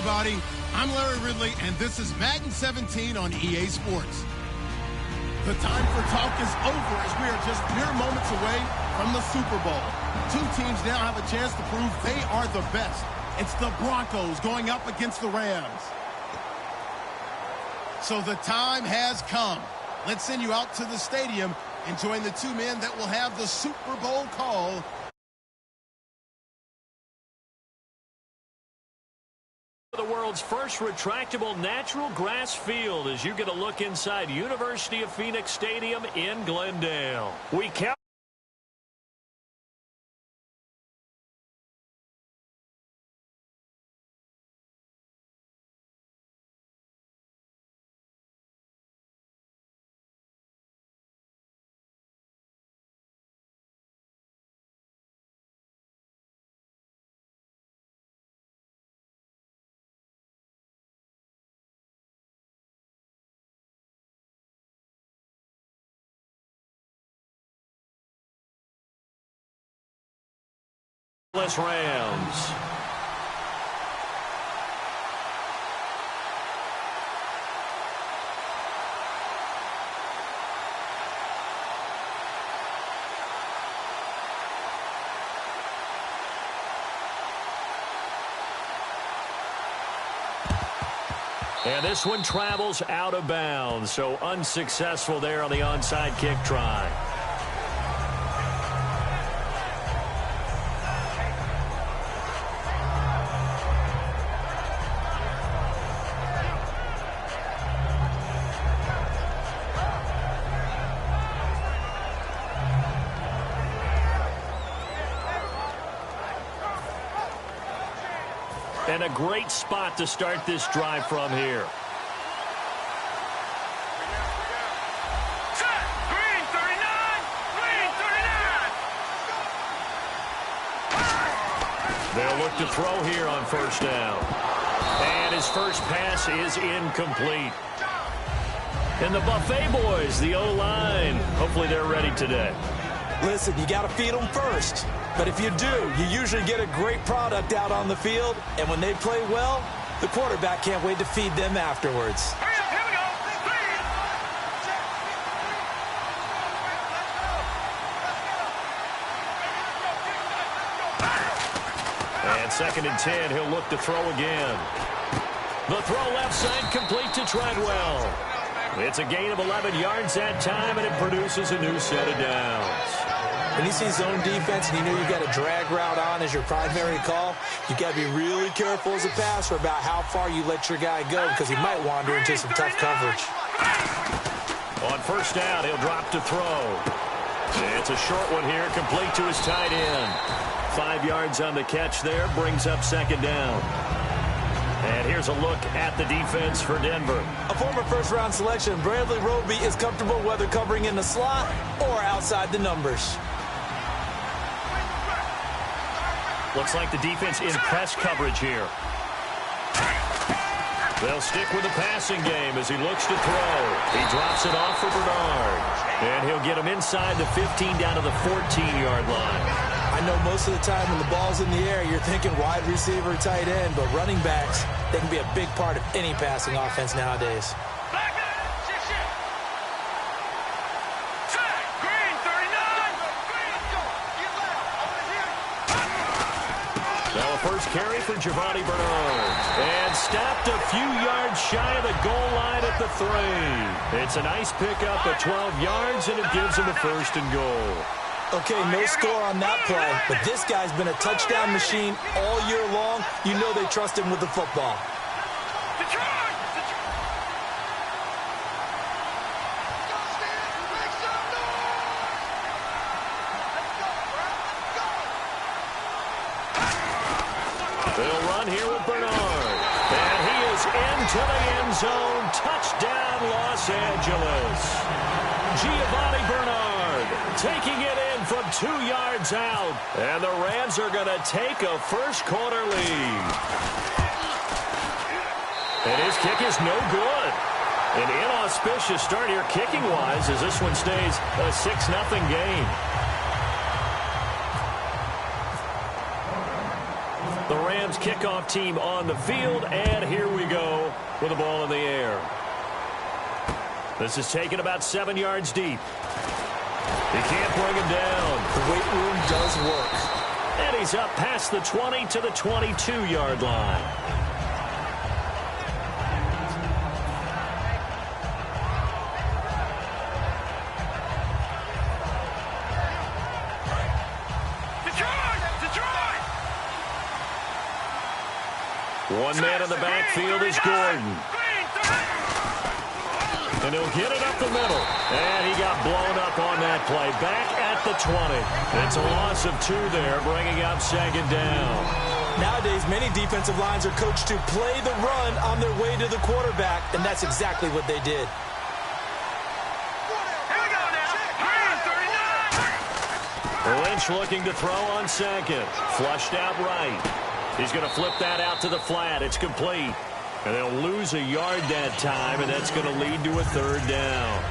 everybody. I'm Larry Ridley, and this is Madden 17 on EA Sports. The time for talk is over as we are just mere moments away from the Super Bowl. Two teams now have a chance to prove they are the best. It's the Broncos going up against the Rams. So the time has come. Let's send you out to the stadium and join the two men that will have the Super Bowl call. The world's first retractable natural grass field as you get a look inside University of Phoenix Stadium in Glendale. We count. Rams. And this one travels out of bounds, so unsuccessful there on the onside kick try. And a great spot to start this drive from here. Green 39! Green 39! They'll look to throw here on first down. And his first pass is incomplete. And the Buffet boys, the O-line, hopefully they're ready today. Listen, you got to feed them first. But if you do, you usually get a great product out on the field. And when they play well, the quarterback can't wait to feed them afterwards. Hurry up, here we go. And 2nd and 10, he'll look to throw again. The throw left side complete to Treadwell. It's a gain of 11 yards that time, and it produces a new set of downs. When you see zone defense and you know you've got a drag route on as your primary call, you've got to be really careful as a passer about how far you let your guy go because he might wander into some tough coverage. On first down, he'll drop to throw. It's a short one here, complete to his tight end. 5 yards on the catch there, brings up 2nd down. And here's a look at the defense for Denver. A former first-round selection, Bradley Roby is comfortable whether covering in the slot or outside the numbers. Looks like the defense in press coverage here. They'll stick with the passing game as he looks to throw. He drops it off for Bernard. And he'll get him inside the 15 down to the 14-yard line. I know most of the time when the ball's in the air, you're thinking wide receiver, tight end, but running backs, they can be a big part of any passing offense nowadays. First carry for Giovanni Bernard. And stopped a few yards shy of the goal line at the 3. It's a nice pickup at 12 yards, and it gives him a 1st and goal. Okay, no score on that play, but this guy's been a touchdown machine all year long. You know they trust him with the football. They'll run here with Bernard. And he is into the end zone. Touchdown, Los Angeles. Giovanni Bernard taking it in from 2 yards out. And the Rams are going to take a first-quarter lead. And his kick is no good. An inauspicious start here kicking-wise as this one stays a 6-0 game. The Rams kickoff team on the field, and here we go with the ball in the air. This is taken about 7 yards deep. He can't bring him down. The weight room does work. And he's up past the 20 to the 22-yard line. One man in the backfield is Gordon. And he'll get it up the middle. And he got blown up on that play. Back at the 20. It's a loss of 2 there, bringing up second down. Nowadays, many defensive lines are coached to play the run on their way to the quarterback, and that's exactly what they did. Here we go now. Lynch looking to throw on second. Flushed out right. He's going to flip that out to the flat. It's complete. And they'll lose a yard that time, and that's going to lead to a third down.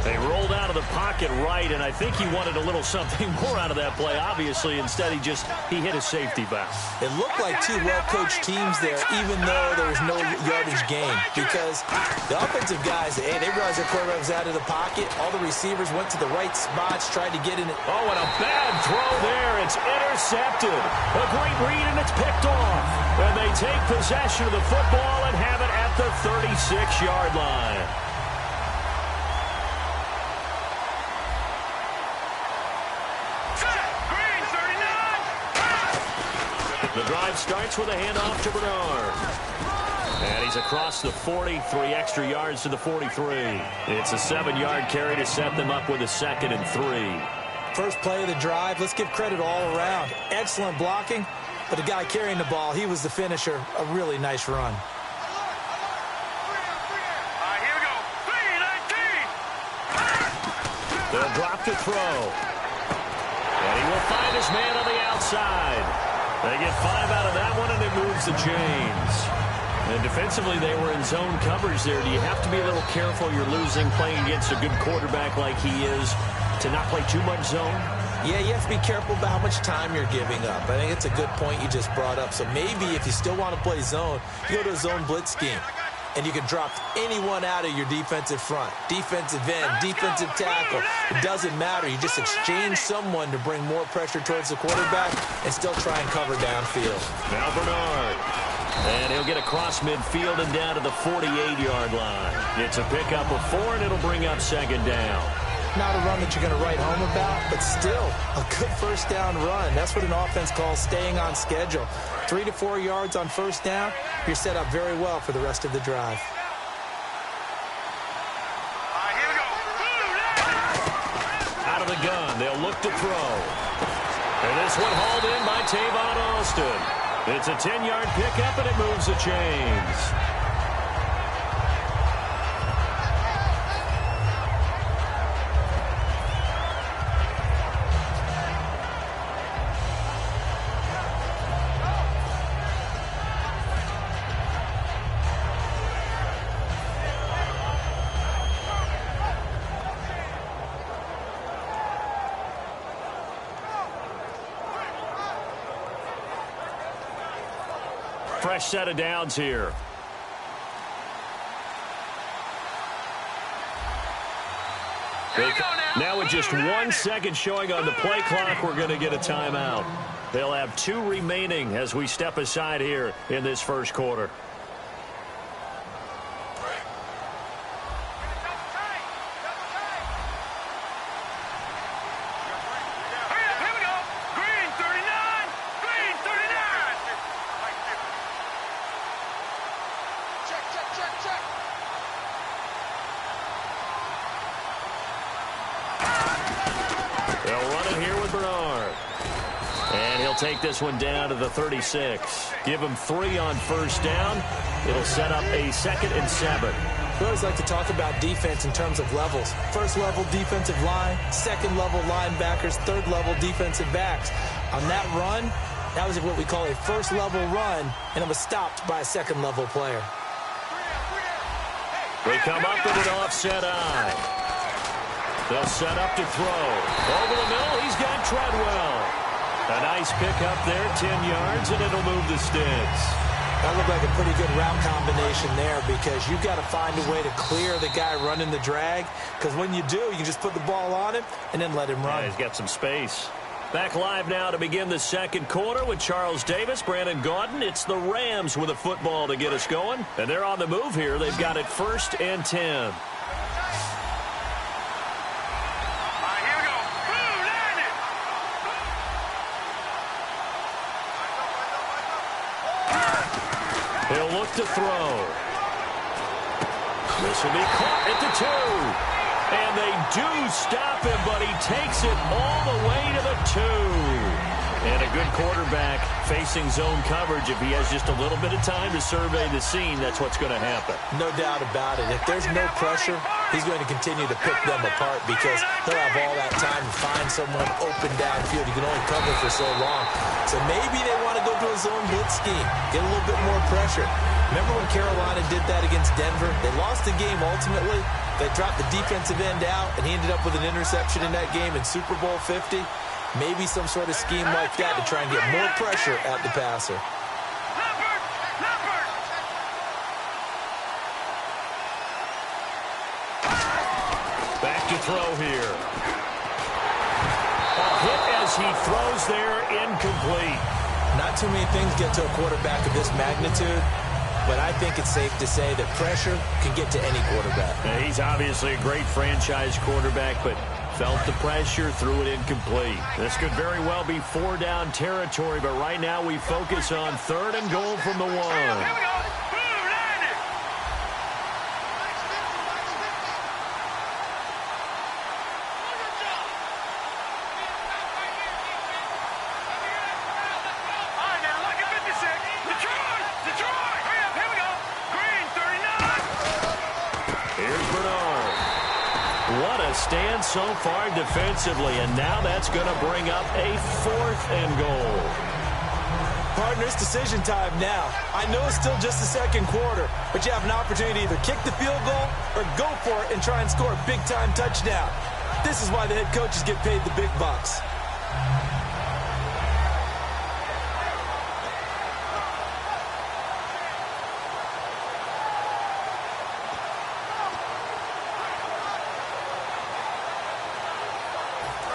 They rolled out of the pocket right, and I think he wanted a little something more out of that play, obviously. Instead, he hit a safety back. It looked like 2 well-coached teams there, even though there was no yardage gain. Because the offensive guys, hey, they realized their quarterback was out of the pocket. All the receivers went to the right spots, tried to get in it. Oh, and a bad throw there. It's intercepted. A great read, and it's picked off. And they take possession of the football and have it at the 36-yard line. The drive starts with a handoff to Bernard. And he's across the 40, 3 extra yards to the 43. It's a 7-yard carry to set them up with a 2nd and 3. First play of the drive, let's give credit all around. Excellent blocking, but the guy carrying the ball, he was the finisher. A really nice run. Here we go. 3-19. They'll drop to throw. And he will find his man on the outside. They get 5 out of that one, and it moves the chains. And defensively, they were in zone coverage there. Do you have to be a little careful? You're losing, playing against a good quarterback like he is, to not play too much zone? Yeah, you have to be careful about how much time you're giving up. I think it's a good point you just brought up. So maybe if you still want to play zone, you go to a zone blitz scheme. And you can drop anyone out of your defensive front, defensive end, defensive tackle. It doesn't matter. You just exchange someone to bring more pressure towards the quarterback and still try and cover downfield. Now Bernard. And he'll get across midfield and down to the 48-yard line. It's a pickup of 4, and it'll bring up second down. Not a run that you're going to write home about, but still a good first down run. That's what an offense calls staying on schedule. 3 to 4 yards on first down, you're set up very well for the rest of the drive. Here we go. Out of the gun, they'll look to throw. And this one hauled in by Tavon Alston. It's a 10-yard pickup, and it moves the chains. Fresh set of downs here. Now with just 1 second showing on the play clock, we're going to get a timeout. They'll have 2 remaining as we step aside here in this first quarter. Take this one down to the 36. Give him 3 on first down. It'll set up a 2nd and 7. We always like to talk about defense in terms of levels. First level defensive line, second level linebackers, third level defensive backs. On that run, that was what we call a first level run, and it was stopped by a second level player. They come up with an offset eye. They'll set up to throw. Over the middle, he's got Treadwell. A nice pickup there, 10 yards, and it'll move the sticks. That looked like a pretty good route combination there because you've got to find a way to clear the guy running the drag, because when you do, you can just put the ball on him and then let him run. Yeah, he's got some space. Back live now to begin the second quarter with Charles Davis, Brandon Gaudin. It's the Rams with a football to get us going, and they're on the move here. They've got it 1st and 10. He'll look to throw. This will be caught at the 2. And they do stop him, but he takes it all the way to the 2. And a good quarterback facing zone coverage. If he has just a little bit of time to survey the scene, that's what's going to happen. No doubt about it. If there's no pressure, he's going to continue to pick them apart because he'll have all that time to find someone open downfield. You can only cover for so long. So maybe they want to go to a zone blitz scheme, get a little bit more pressure. Remember when Carolina did that against Denver? They lost the game ultimately. They dropped the defensive end out, and he ended up with an interception in that game in Super Bowl 50. Maybe some sort of scheme like that to try and get more pressure at the passer. Back to throw here. A hit as he throws there, incomplete. Not too many things get to a quarterback of this magnitude, but I think it's safe to say that pressure can get to any quarterback. Now, he's obviously a great franchise quarterback, but felt the pressure, threw it incomplete. This could very well be 4-down territory, but right now we focus on 3rd and goal from the 1. Here we go. Stand so far defensively, and now that's going to bring up a 4th and goal. Partner, it's decision time now. I know it's still just the second quarter, but you have an opportunity to either kick the field goal or go for it and try and score a big-time touchdown. This is why the head coaches get paid the big bucks.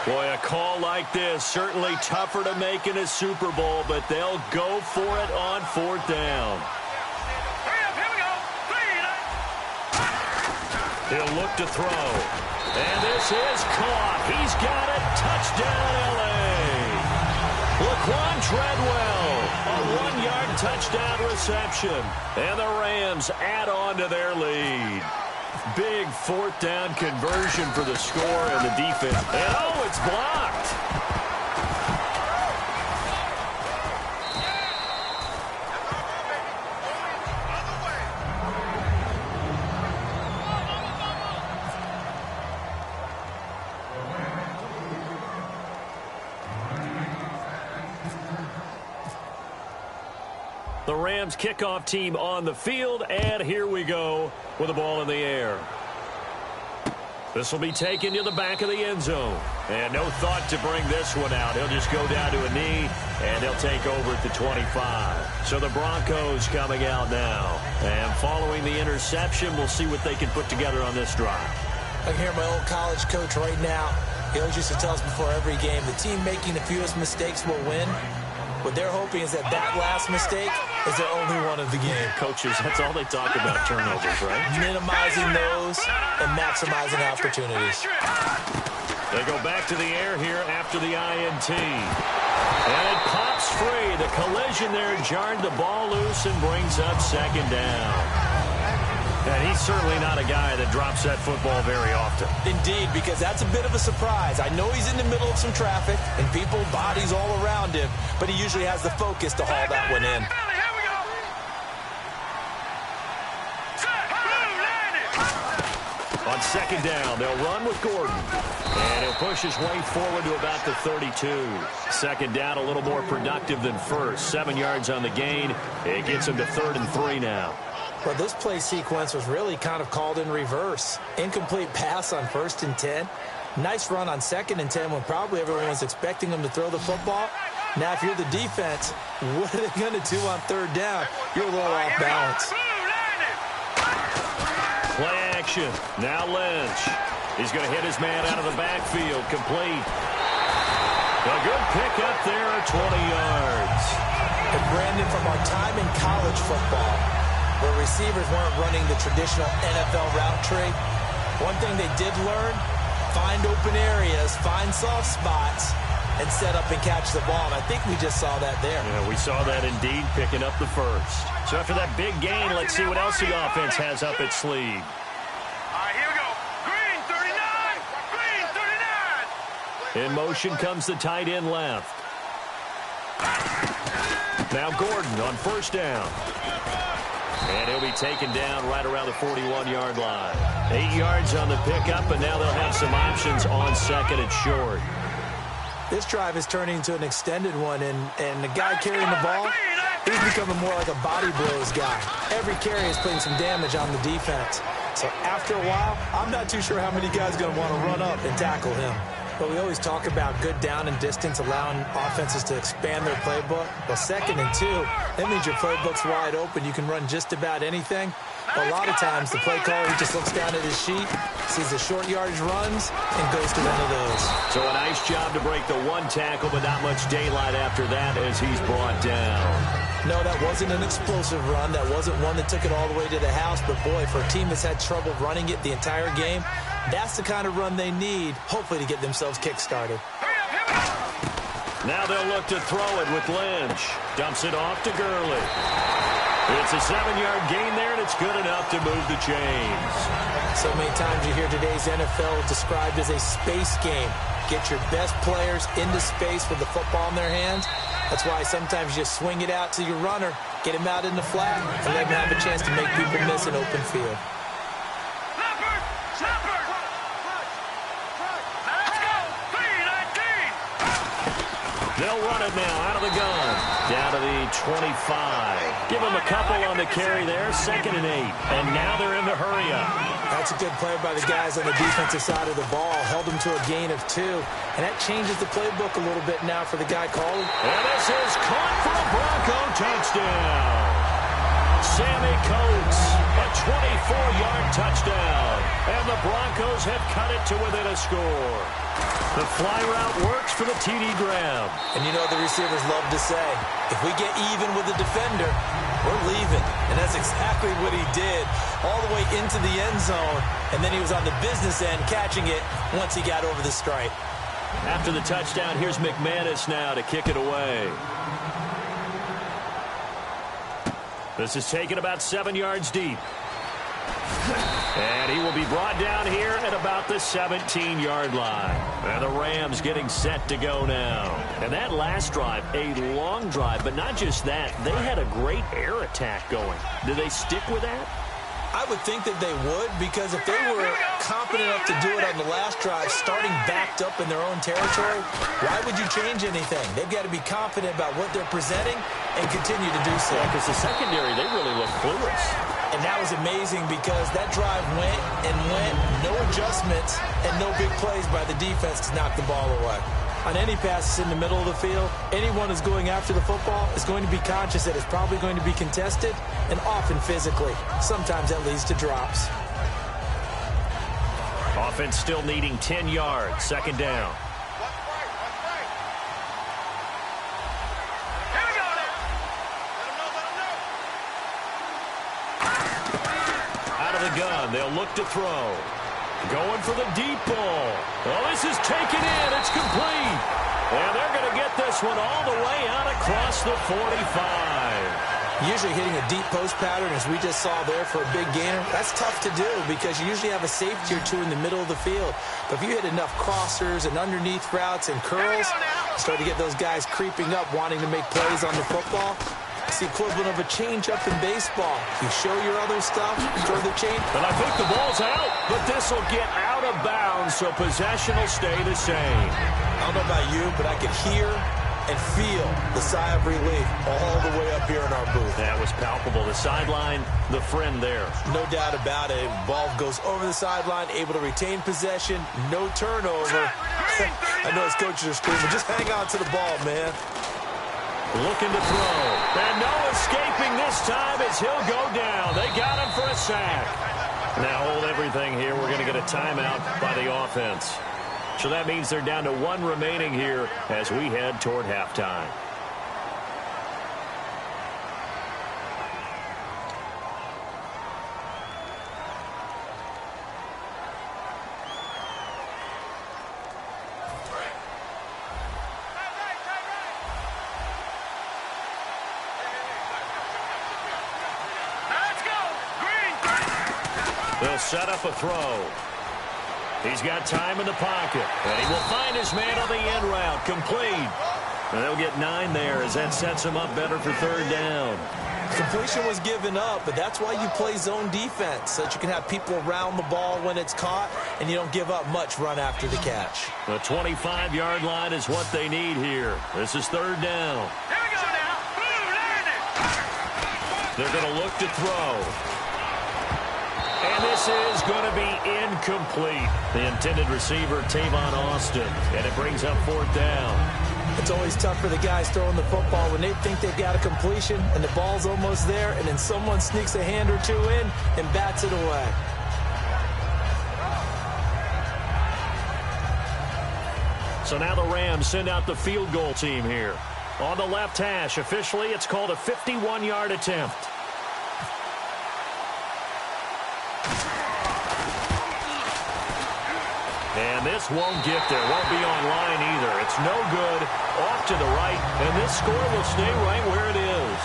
Boy, a call like this, certainly tougher to make in a Super Bowl, but they'll go for it on 4th down. He'll look to throw. And this is caught. He's got it. Touchdown, L.A. Laquan Treadwell, a 1-yard touchdown reception. And the Rams add on to their lead. Big 4th down conversion for the score and the defense. And, oh, it's blocked. The Rams kickoff team on the field, and here we go with the ball in the air. This will be taken to the back of the end zone. And no thought to bring this one out. He'll just go down to a knee, and they'll take over at the 25. So the Broncos coming out now. And following the interception, we'll see what they can put together on this drive. I can hear my old college coach right now. He always used to tell us before every game, the team making the fewest mistakes will win. What they're hoping is that last mistake is their only one of the game. Coaches, that's all they talk about, turnovers, right? Minimizing those and maximizing opportunities. They go back to the air here after the INT. And it pops free. The collision there jarred the ball loose and brings up 2nd down. And he's certainly not a guy that drops that football very often. Indeed, because that's a bit of a surprise. I know he's in the middle of some traffic and people, bodies all around him, but he usually has the focus to haul that one in. On 2nd down, they'll run with Gordon. And he'll push his way forward to about the 32. 2nd down, a little more productive than first. 7 yards on the gain. It gets him to 3rd and 3 now. Well, this play sequence was really kind of called in reverse. Incomplete pass on 1st and 10. Nice run on 2nd and 10 when probably everyone was expecting him to throw the football. Now, if you're the defense, what are they going to do on 3rd down? You're a little off balance. Play action. Now Lynch. He's going to hit his man out of the backfield. Complete. A good pickup there, 20 yards. And Brandon, from our time in college football, where receivers weren't running the traditional NFL route tree, one thing they did learn, find open areas, find soft spots, and set up and catch the ball. And I think we just saw that there. Yeah, we saw that indeed, picking up the first. So after that big gain, let's see what else the offense has up its sleeve. All right, here we go. Green, 39. Green, 39. In motion comes the tight end left. Now Gordon on 1st down. And he'll be taken down right around the 41-yard line. 8 yards on the pickup, and now they'll have some options on 2nd and short. This drive is turning into an extended one, and the guy carrying the ball, he's becoming more like a body blows guy. Every carry is putting some damage on the defense. So after a while, I'm not too sure how many guys are going to want to run up and tackle him. But we always talk about good down and distance, allowing offenses to expand their playbook. Well, 2nd and 2, that means your playbook's wide open. You can run just about anything. But a lot of times, the play caller, he just looks down at his sheet, sees the short yardage runs, and goes to one of those. So a nice job to break the 1 tackle, but not much daylight after that as he's brought down. No, that wasn't an explosive run. That wasn't one that took it all the way to the house. But, boy, for a team that's had trouble running it the entire game, that's the kind of run they need, hopefully, to get themselves kick-started. Now they'll look to throw it with Lynch. Dumps it off to Gurley. It's a 7-yard gain there, and it's good enough to move the chains. So many times you hear today's NFL described as a space game. Get your best players into space with the football in their hands. That's why sometimes you just swing it out to your runner, get him out in the flat, and let him have a chance to make people miss an open field. They'll run it now out of the gun. Down to the 25. Give them a couple on the carry there. 2nd and 8. And now they're in the hurry up. That's a good play by the guys on the defensive side of the ball. Held them to a gain of 2. And that changes the playbook a little bit now for the guy calling. And this is caught for a Bronco touchdown. Sammy Coates, a 24-yard touchdown. And the Broncos have cut it to within a score. The fly route works for the TD Graham. And you know the receivers love to say, if we get even with the defender, we're leaving. And that's exactly what he did, all the way into the end zone. And then he was on the business end catching it once he got over the stripe. After the touchdown, here's McManus now to kick it away. This is taken about 7 yards deep. And he will be brought down here at about the 17-yard line. And the Rams getting set to go now. And that last drive, a long drive, but not just that. They had a great air attack going. Do they stick with that? I would think that they would, because if they were competent enough to do it on the last drive, starting backed up in their own territory, why would you change anything? They've got to be confident about what they're presenting and continue to do so. Yeah, because the secondary, they really look clueless. And that was amazing because that drive went and went, no adjustments, and no big plays by the defense to knock the ball away. On any passes in the middle of the field, anyone who's going after the football is going to be conscious that it's probably going to be contested, and often physically. Sometimes that leads to drops. Offense still needing 10 yards, 2nd down. Out of the gun, they'll look to throw. Going for the deep ball. Oh, this is taken in. It's complete. And they're going to get this one all the way out across the 45. Usually hitting a deep post pattern, as we just saw there for a big gainer, that's tough to do because you usually have a safety or two in the middle of the field. But if you hit enough crossers and underneath routes and curls, start to get those guys creeping up, wanting to make plays on the football. It's the equivalent of a change-up in baseball. You show your other stuff, throw the change. But I think the ball's out, but this will get out of bounds, so possession will stay the same. I don't know about you, but I could hear and feel the sigh of relief all the way up here in our booth. That was palpable. The sideline, the friend there. No doubt about it. Ball goes over the sideline, able to retain possession, no turnover. I know his coaches are screaming, just hang on to the ball, man. Looking to throw. And no escaping this time as he'll go down. They got him for a sack. Now hold everything here. We're going to get a timeout by the offense. So that means they're down to 1 remaining here as we head toward halftime. They'll set up a throw. He's got time in the pocket, and he will find his man on the end route, complete. And they'll get 9 there as that sets him up better for 3rd down. Completion was given up, but that's why you play zone defense, so that you can have people around the ball when it's caught, and you don't give up much run after the catch. The 25-yard line is what they need here. This is 3rd down. Here we go now. Boom, landed. They're going to look to throw. And this is going to be incomplete. The intended receiver, Tavon Austin, and it brings up 4th down. It's always tough for the guys throwing the football when they think they've got a completion and the ball's almost there, and then someone sneaks a hand or two in and bats it away. So now the Rams send out the field goal team here. On the left hash, officially, it's called a 51-yard attempt. And this won't get there. Won't be online either. It's no good. Off to the right. And this score will stay right where it is.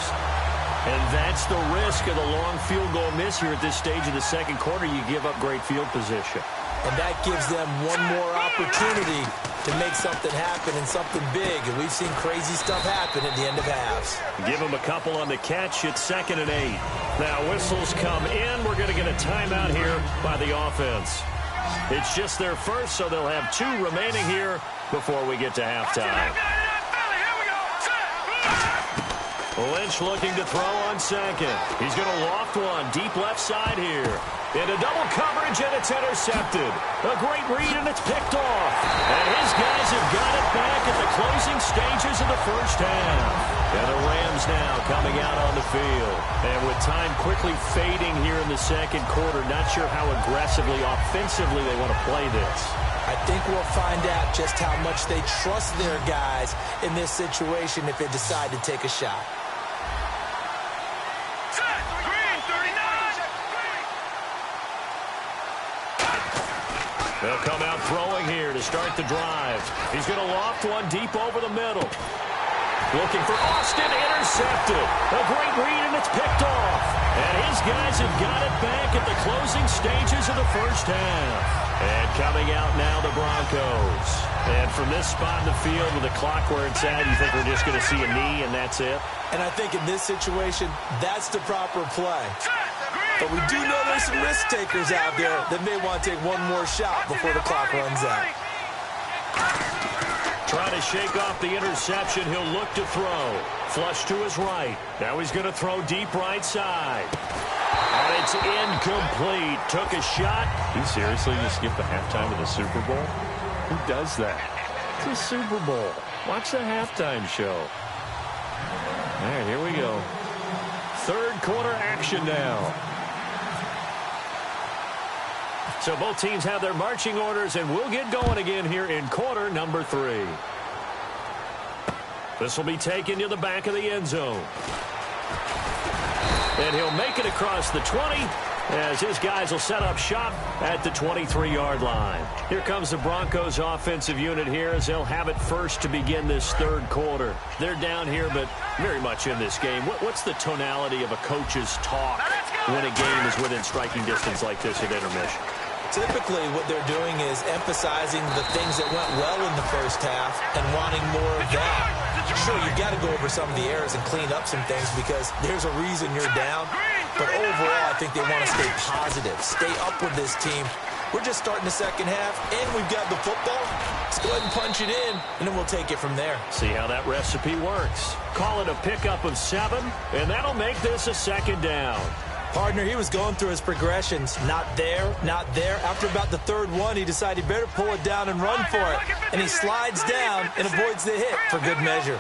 And that's the risk of the long field goal miss here at this stage of the 2nd quarter. You give up great field position. And that gives them one more opportunity to make something happen and something big. And we've seen crazy stuff happen at the end of halves. Give them a couple on the catch. It's 2nd and 8. Now whistles come in. We're going to get a timeout here by the offense. It's just their first, so they'll have 2 remaining here before we get to halftime. Lynch looking to throw on 2nd. He's going to loft one deep left side here. Into double coverage, and it's intercepted. A great read, and it's picked off. And his guys have got it back at the closing stages of the 1st half. And the Rams now coming out on the field. And with time quickly fading here in the 2nd quarter, not sure how aggressively, offensively they want to play this. I think we'll find out just how much they trust their guys in this situation if they decide to take a shot. They'll come out throwing here to start the drive. He's going to loft one deep over the middle. Looking for Austin, intercepted. A great read, and it's picked off. And his guys have got it back at the closing stages of the 1st half. And coming out now, the Broncos. And from this spot in the field with the clock where it's at, you think we're just going to see a knee and that's it? And I think in this situation, that's the proper play. But we do know there's some risk takers out there that may want to take one more shot before the clock runs out. Trying to shake off the interception. He'll look to throw. Flush to his right. Now he's going to throw deep right side. And it's incomplete. Took a shot. You seriously just skip the halftime of the Super Bowl? Who does that? It's a Super Bowl. Watch the halftime show. All right, here we go. 3rd quarter action now. So both teams have their marching orders, and we'll get going again here in quarter number 3. This will be taken to the back of the end zone. And he'll make it across the 20 as his guys will set up shop at the 23-yard line. Here comes the Broncos offensive unit here as they'll have it first to begin this 3rd quarter. They're down here, but very much in this game. What's the tonality of a coach's talk when a game is within striking distance like this at intermission? Typically, what they're doing is emphasizing the things that went well in the 1st half and wanting more of that. Sure, you've got to go over some of the errors and clean up some things because there's a reason you're down. But overall, I think they want to stay positive, stay up with this team. We're just starting the 2nd half, and we've got the football. Let's go ahead and punch it in, and then we'll take it from there. See how that recipe works. Call it a pickup of 7, and that'll make this a 2nd down. Partner, he was going through his progressions. Not there, not there. After about the 3rd one, he decided he better pull it down and run for it. And he slides down and avoids the hit for good measure.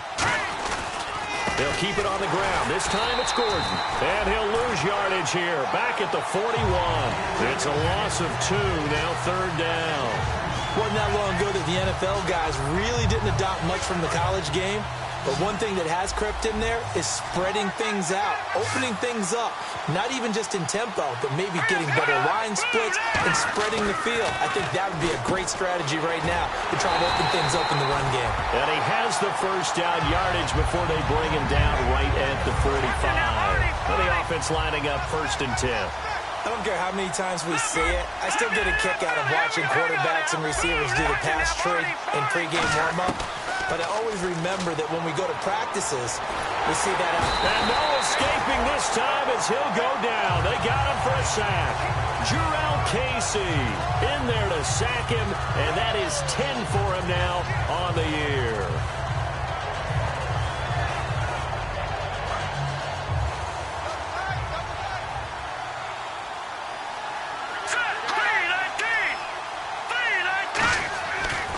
They'll keep it on the ground. This time it's Gordon. And he'll lose yardage here. Back at the 41. It's a loss of 2. Now 3rd down. Wasn't that long ago that the NFL guys really didn't adopt much from the college game. But one thing that has crept in there is spreading things out, opening things up. Not even just in tempo, but maybe getting better line splits and spreading the field. I think that would be a great strategy right now to try to open things up in the run game. And he has the 1st down yardage before they bring him down right at the 45. And the offense lining up 1st and 10. I don't care how many times we see it. I still get a kick out of watching quarterbacks and receivers do the pass tree in pregame warm-up. But I always remember that when we go to practices, we see that out. And no escaping this time as he'll go down. They got him for a sack. Jurrell Casey in there to sack him, and that is 10 for him now on the year.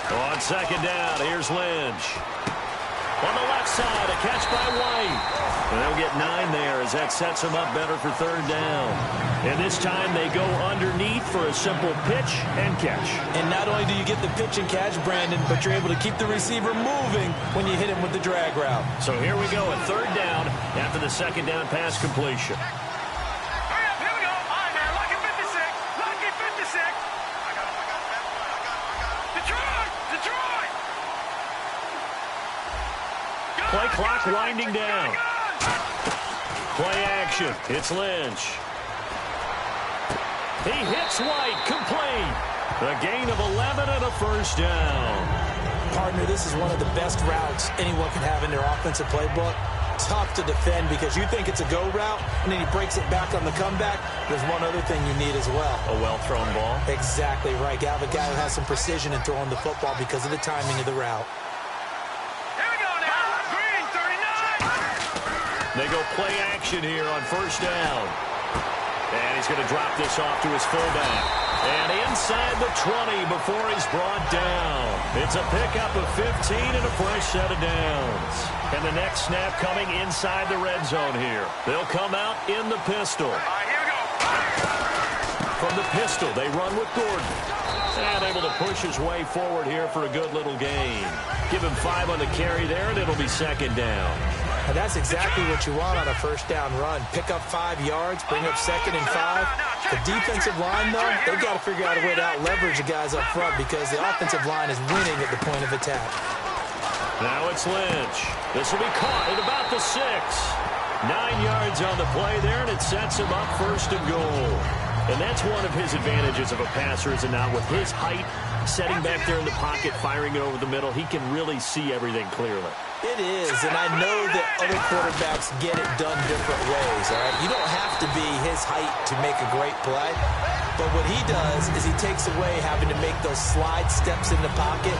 On 2nd down, here's Lynch. On the left side, a catch by White. And they'll get 9 there as that sets them up better for 3rd down. And this time they go underneath for a simple pitch and catch. And not only do you get the pitch and catch, Brandon, but you're able to keep the receiver moving when you hit him with the drag route. So here we go at 3rd down after the 2nd down pass completion. Play clock winding down. Play action. It's Lynch. He hits White. Complete. A gain of 11 and a 1st down. Partner, this is one of the best routes anyone can have in their offensive playbook. Tough to defend because you think it's a go route, and then he breaks it back on the comeback. There's one other thing you need as well. A well-thrown ball. Exactly right. You have a guy who has some precision in throwing the football because of the timing of the route. They go play action here on 1st down. And he's going to drop this off to his fullback. And inside the 20 before he's brought down. It's a pickup of 15 and a fresh set of downs. And the next snap coming inside the red zone here. They'll come out in the pistol. Here we go. From the pistol, they run with Gordon. And able to push his way forward here for a good little gain. Give him 5 on the carry there, and it'll be 2nd down. And that's exactly what you want on a 1st down run. Pick up 5 yards, bring up 2nd and 5. The defensive line, though, they've got to figure out a way to out-leverage the guys up front because the offensive line is winning at the point of attack. Now it's Lynch. This will be caught at about the 6. 9 yards on the play there, and it sets him up 1st and goal. And that's one of his advantages of a passer, is it not? With his height, setting back there in the pocket, firing it over the middle, he can really see everything clearly. It is, and I know that other quarterbacks get it done different ways, all right? You don't have to be his height to make a great play, but what he does is he takes away having to make those slide steps in the pocket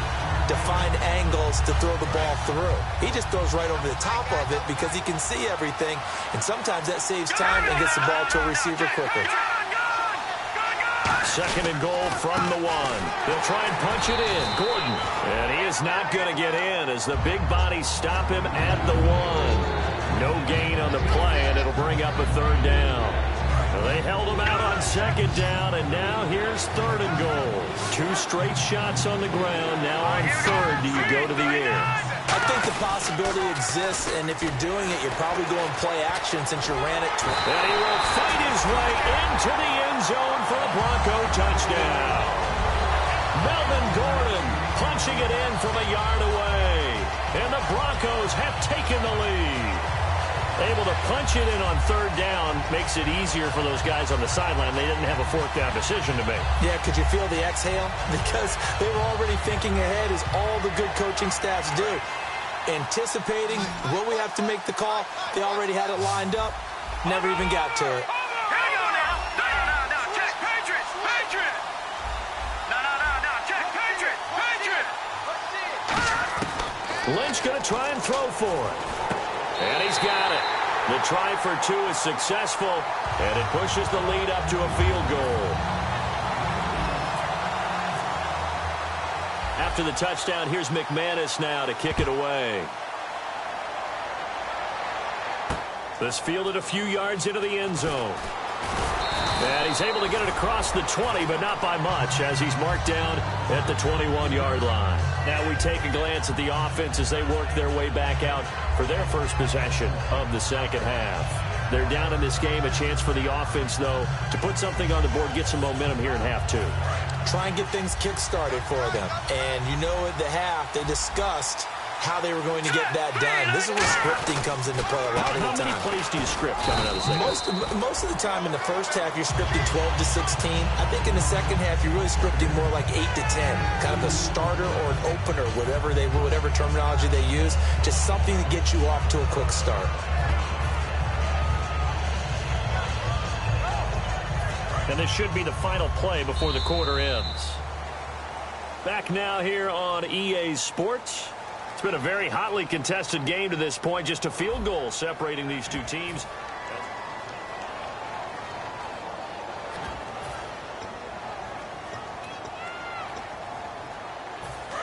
to find angles to throw the ball through. He just throws right over the top of it because he can see everything, and sometimes that saves time and gets the ball to a receiver quicker. 2nd and goal from the 1. They'll try and punch it in. Gordon. And he is not going to get in as the big bodies stop him at the 1. No gain on the play, and it'll bring up a 3rd down. They held him out on 2nd down, and now here's 3rd and goal. 2 straight shots on the ground. Now on 3rd, do you go to the air? I think the possibility exists, and if you're doing it, you're probably going play action since you ran it. And he will fight his way into the end zone for a Bronco touchdown. Melvin Gordon punching it in from a yard away. And the Broncos have taken the lead. Able to punch it in on 3rd down makes it easier for those guys on the sideline. They didn't have a 4th down decision to make. Yeah, could you feel the exhale? Because they were already thinking ahead, as all the good coaching staffs do. Anticipating, will we have to make the call? They already had it lined up. Never even got to it. Lynch going to try and throw for it. And he's got it. The try for 2 is successful, and it pushes the lead up to a field goal. After the touchdown, here's McManus now to kick it away. This fielded a few yards into the end zone. And he's able to get it across the 20, but not by much, as he's marked down at the 21-yard line. Now we take a glance at the offense as they work their way back out for their first possession of the second half. They're down in this game. A chance for the offense, though, to put something on the board, get some momentum here in half 2. Try and get things kick-started for them. And you know at the half, they discussed how they were going to get that done. This is where scripting comes into play a lot of the time. How many plays do you script coming out of the second? Most of the time in the first half, you're scripting 12 to 16. I think in the second half, you're really scripting more like 8 to 10. Kind of a starter or an opener, whatever terminology they use. Just something to get you off to a quick start. And this should be the final play before the quarter ends. Back now here on EA Sports. It's been a very hotly contested game to this point. Just a field goal separating these two teams.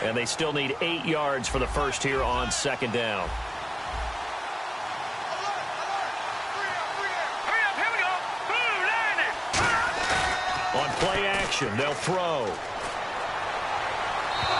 And they still need 8 yards for the first here on second down. On play action, they'll throw.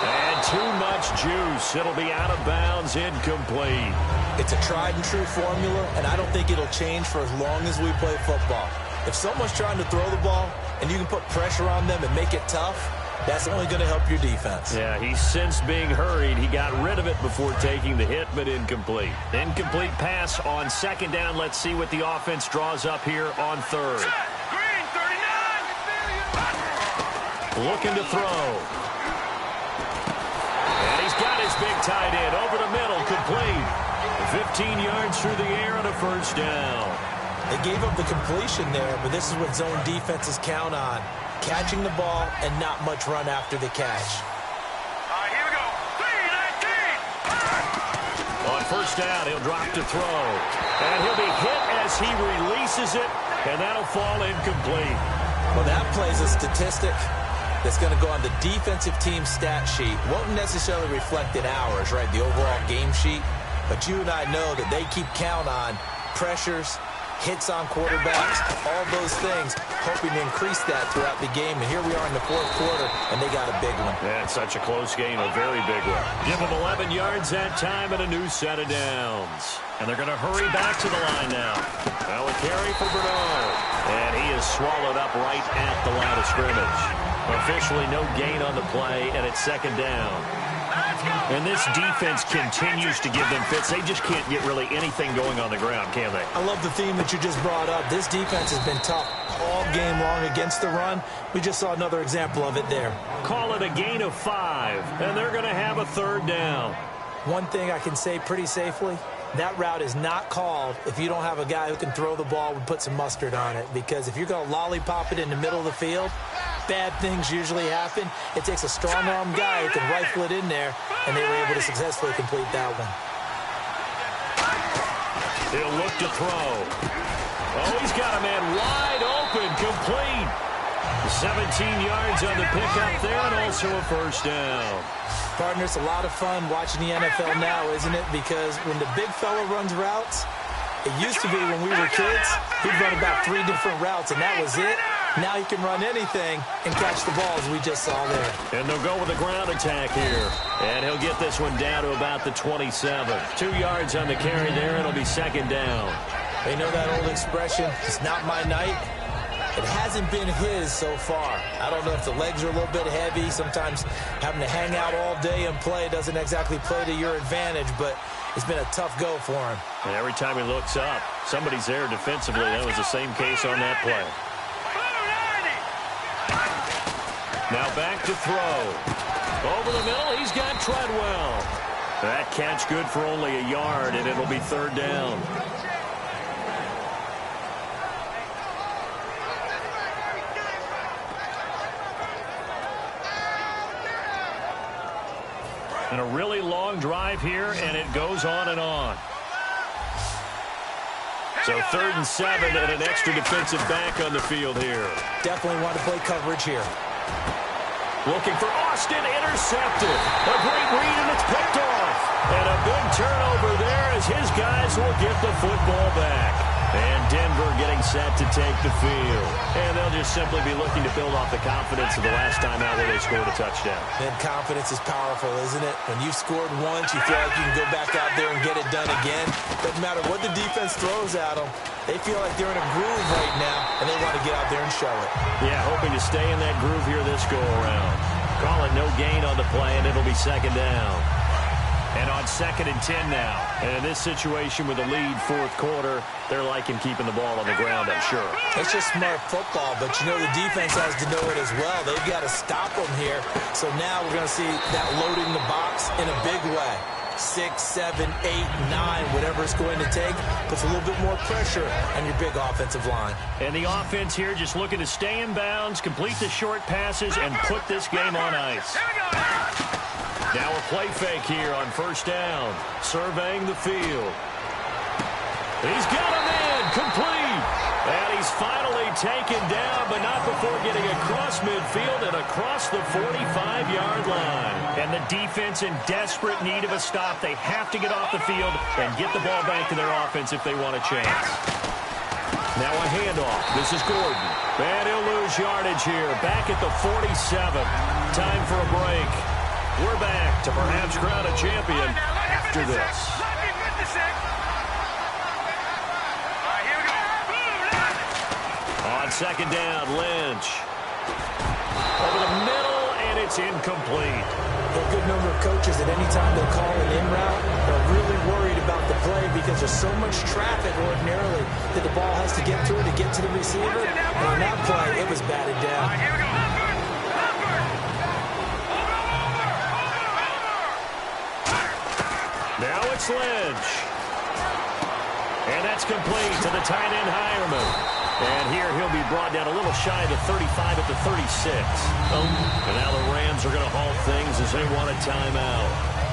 And too much juice. It'll be out of bounds, incomplete. It's a tried-and-true formula, and I don't think it'll change for as long as we play football. If someone's trying to throw the ball and you can put pressure on them and make it tough, that's only going to help your defense. Yeah, he sensed being hurried. He got rid of it before taking the hit, but incomplete. Incomplete pass on second down. Let's see what the offense draws up here on third. Green, 39. Looking to throw. And he's got his big tight end over the middle, complete. 15 yards through the air and a first down. They gave up the completion there, but this is what zone defenses count on. Catching the ball and not much run after the catch. All right, here we go. 3-19. On first down, he'll drop to throw. And he'll be hit as he releases it, and that'll fall incomplete. Well, that plays a statistic that's going to go on the defensive team stat sheet. Won't necessarily reflect in ours, right, the overall game sheet. But you and I know that they keep count on pressures, hits on quarterbacks, all those things, hoping to increase that throughout the game. And here we are in the fourth quarter, and they got a big one. Yeah, it's such a close game, a very big one. Give them 11 yards that time and a new set of downs. And they're going to hurry back to the line now. Now a carry for Bernard. And he is swallowed up right at the line of scrimmage. Officially no gain on the play, and it's second down. And this defense continues to give them fits. They just can't get really anything going on the ground, can they? I love the theme that you just brought up. This defense has been tough all game long against the run. We just saw another example of it there. Call it a gain of 5, and they're going to have a third down. One thing I can say pretty safely, that route is not called if you don't have a guy who can throw the ball and put some mustard on it. Because if you're going to lollipop it in the middle of the field, bad things usually happen. It takes a strong-arm guy who can rifle it in there, and they were able to successfully complete that one. He'll look to throw. Oh, he's got a man wide open, complete. 17 yards on the pickup there, and also a first down. Partner, it's a lot of fun watching the NFL now, isn't it? Because when the big fella runs routes, it used to be when we were kids, he'd run about 3 different routes, and that was it. Now he can run anything and catch the ball, as we just saw there. And they'll go with a ground attack here. And he'll get this one down to about the 27. 2 yards on the carry there, and it'll be second down. They know that old expression, it's not my night. It hasn't been his so far. I don't know if the legs are a little bit heavy. Sometimes having to hang out all day and play doesn't exactly play to your advantage, but it's been a tough go for him. And every time he looks up, somebody's there defensively. That was the same case on that play. Now back to throw. Over the middle, he's got Treadwell. That catch good for only a yard, and it'll be third down. And a really long drive here, and it goes on and on. So 3rd and 7 and an extra defensive back on the field here. Definitely want to play coverage here. Looking for Austin, intercepted. A great read, and it's picked off. And a big turnover there as his guys will get the football back. And Denver getting set to take the field. And they'll just simply be looking to build off the confidence of the last time out where they scored a touchdown. And confidence is powerful, isn't it? When you've scored once, you feel like you can go back out there and get it done again. Doesn't matter what the defense throws at them. They feel like they're in a groove right now, and they want to get out there and show it. Yeah, hoping to stay in that groove here this go-around. Call it no gain on the play, and it'll be 2nd down. And on 2nd and 10 now. And in this situation with a lead 4th quarter, they're liking keeping the ball on the ground, I'm sure. It's just smart football, but you know the defense has to know it as well. They've got to stop them here. So now we're going to see that loading the box in a big way. 6, 7, 8, 9, whatever it's going to take, puts a little bit more pressure on your big offensive line. And the offense here just looking to stay in bounds, complete the short passes, and put this game on ice. Now a play fake here on 1st down. Surveying the field. He's got him in. Complete. And he's finally taken down, but not before getting across midfield and across the 45-yard line. And the defense in desperate need of a stop. They have to get off the field and get the ball back to their offense if they want a chance. Now a handoff. This is Gordon. And he'll lose yardage here. Back at the 47. Time for a break. We're back to perhaps crown a champion after this. On 2nd down, Lynch. Over the middle, and it's incomplete. A good number of coaches at any time they call an in route, they're really worried about the play because there's so much traffic ordinarily that the ball has to get through to get to the receiver. And on that play, it was batted down. Now it's Lynch. And that's complete to the tight end, Hireman. And here he'll be brought down a little shy of the 35 at the 36. And now the Rams are going to halt things as they want a timeout.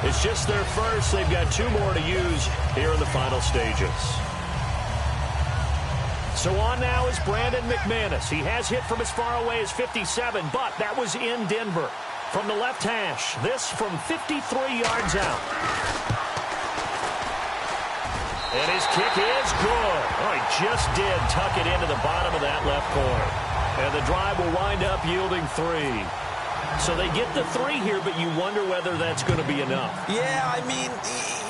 It's just their first. They've got 2 more to use here in the final stages. So on now is Brandon McManus. He has hit from as far away as 57, but that was in Denver. From the left hash, this from 53 yards out. And his kick is good. Oh, he just did tuck it into the bottom of that left corner. And the drive will wind up yielding 3. So they get the 3 here, but you wonder whether that's going to be enough. Yeah, I mean,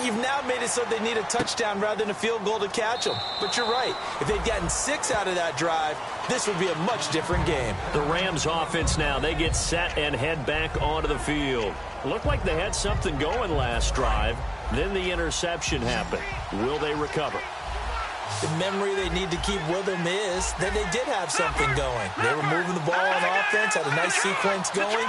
you've now made it so they need a touchdown rather than a field goal to catch them. But you're right. If they'd gotten 6 out of that drive, this would be a much different game. The Rams offense now, they get set and head back onto the field. Looked like they had something going last drive. Then the interception happened. Will they recover? The memory they need to keep with them is that they did have something going. They were moving the ball on offense, had a nice sequence going.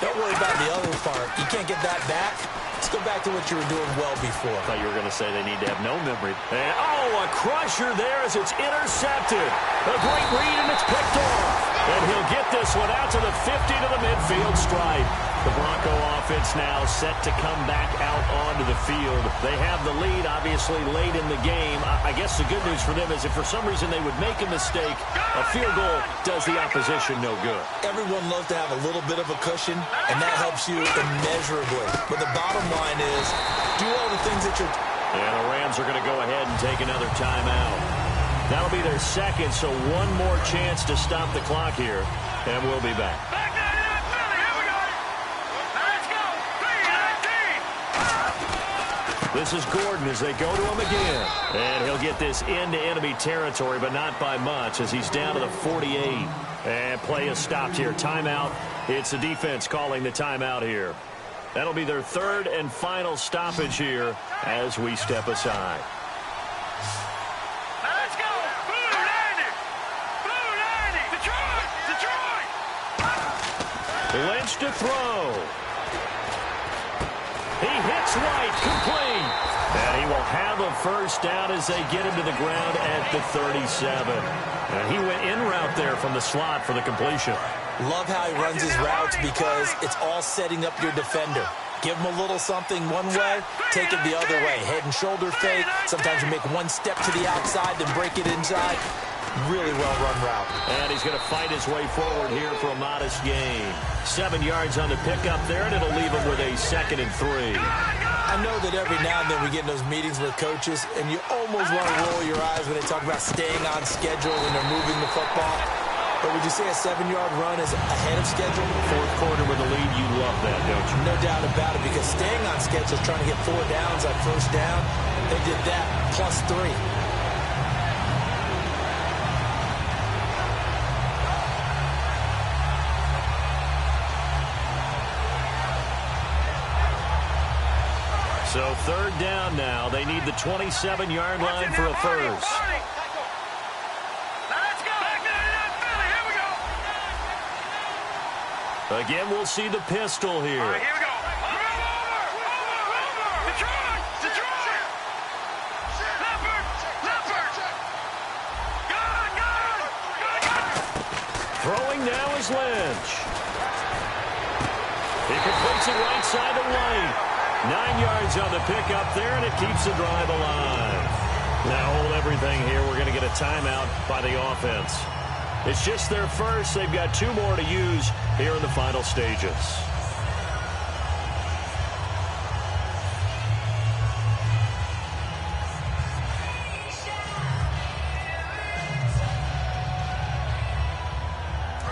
Don't worry about the other part. You can't get that back. Let's go back to what you were doing well before. I thought you were going to say they need to have no memory. And, oh, a crusher there as it's intercepted. A great read, and it's picked off. And he'll get this one out to the 50 to the midfield stripe. The Bronco offense now set to come back out onto the field. They have the lead, obviously, late in the game. I guess the good news for them is if for some reason they would make a mistake, a field goal does the opposition no good. Everyone loves to have a little bit of a cushion, and that helps you immeasurably. But the bottom line is, do all the things that you're... And the Rams are going to go ahead and take another timeout. That'll be their 2nd, so 1 more chance to stop the clock here, and we'll be back. This is Gordon as they go to him again. And he'll get this into enemy territory, but not by much as he's down to the 48. And play is stopped here. Timeout. It's the defense calling the timeout here. That'll be their 3rd and final stoppage here as we step aside. Let's go! Blue 90! Blue 90! Detroit! Detroit! Lynch to throw. He hits right, complete. And he will have a first down as they get him to the ground at the 37. And he went in route there from the slot for the completion. Love how he runs his routes because it's all setting up your defender. Give them a little something one way, take it the other way. Head and shoulder fake. Sometimes you make one step to the outside, then break it inside. Really well-run route. And he's going to fight his way forward here for a modest gain. 7 yards on the pickup there, and it'll leave him with a 2nd and 3. I know that every now and then we get in those meetings with coaches, and you almost want to roll your eyes when they talk about staying on schedule when they're moving the football. But would you say a 7-yard run is ahead of schedule? Fourth quarter with a lead, you love that, don't you? No doubt about it, because staying on schedule is trying to get 4 downs on first down. They did that plus 3. So 3rd down now. They need the 27-yard line for a first. Again, we'll see the pistol here. All right, here we go. Over. Detroit. Leopard. Good. Throwing now is Lynch. He completes it right side to White. 9 yards on the pickup there, and it keeps the drive alive. Now hold everything here. We're going to get a timeout by the offense. It's just their first. They've got 2 more to use here in the final stages.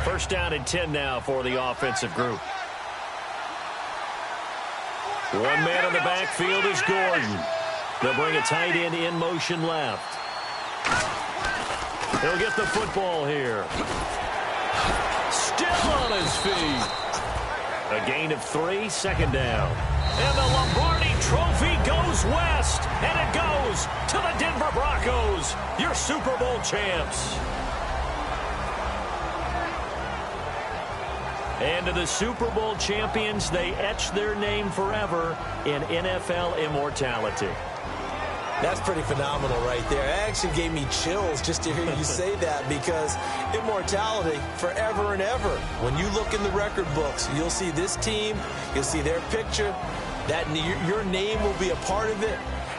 First down and 10 now for the offensive group. One man in the backfield is Gordon. They'll bring a tight end in motion left. He'll get the football here. Still on his feet. A gain of 3, 2nd down. And the Lombardi Trophy goes west. And it goes to the Denver Broncos, your Super Bowl champs. And to the Super Bowl champions, they etch their name forever in NFL immortality. That's pretty phenomenal right there. It actually gave me chills just to hear you say that, because immortality forever and ever. When you look in the record books, you'll see this team, you'll see their picture, that your name will be a part of it.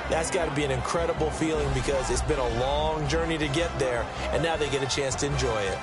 That's got to be an incredible feeling, because it's been a long journey to get there, and now they get a chance to enjoy it.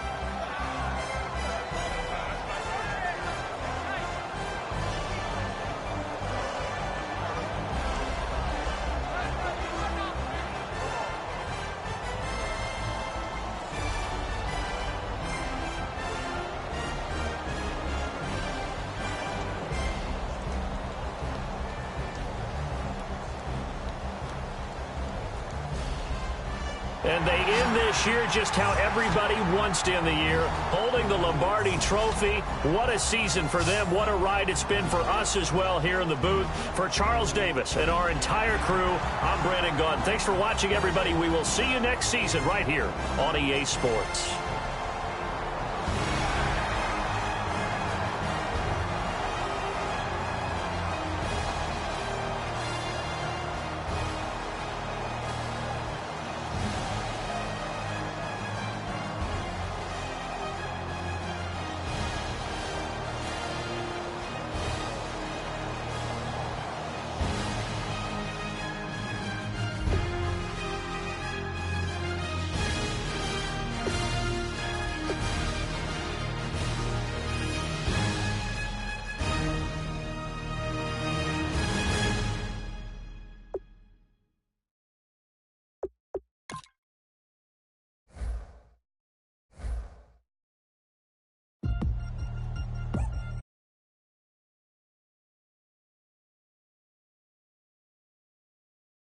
And they end this year just how everybody wants to end the year, holding the Lombardi Trophy. What a season for them. What a ride it's been for us as well here in the booth. For Charles Davis and our entire crew, I'm Madden Goat. Thanks for watching, everybody. We will see you next season right here on EA Sports.